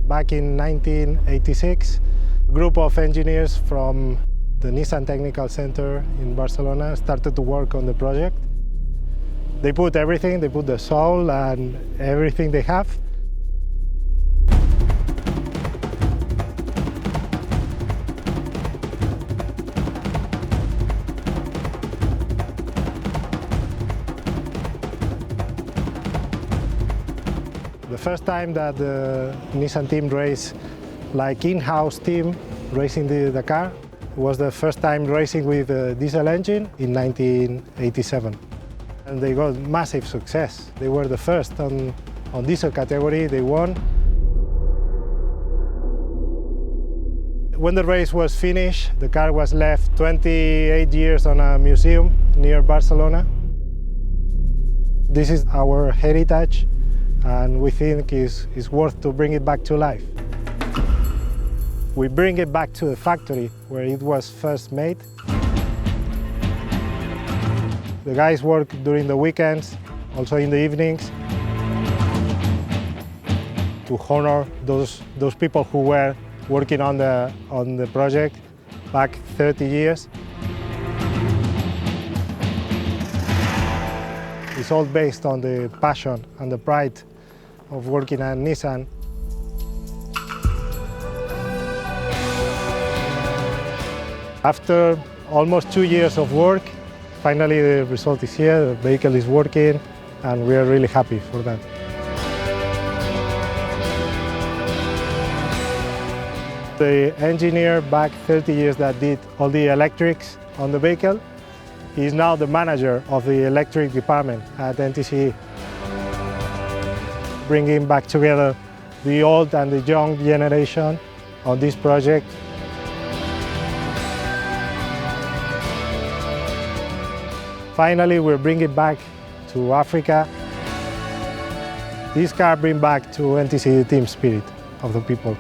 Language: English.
Back in 1986, a group of engineers from the Nissan Technical Center in Barcelona started to work on the project. They put everything, they put the soul and everything they have. The first time that the Nissan team raced, like in-house team racing the Dakar, was the first time racing with a diesel engine in 1987. And they got massive success. They were the first on diesel category, they won. When the race was finished, the car was left 28 years on a museum near Barcelona. This is our heritage, and we think it's worth to bring it back to life. We bring it back to the factory where it was first made. The guys work during the weekends, also in the evenings, to honor those people who were working on the project back 30 years. It's all based on the passion and the pride of working at Nissan. After almost 2 years of work, finally the result is here, the vehicle is working, and we are really happy for that. The engineer back 30 years that did all the electrics on the vehicle, he is now the manager of the electric department at NTC, bringing back together the old and the young generation on this project. Finally, we're bringing back to Africa. This car brings back to NTC the team spirit of the people.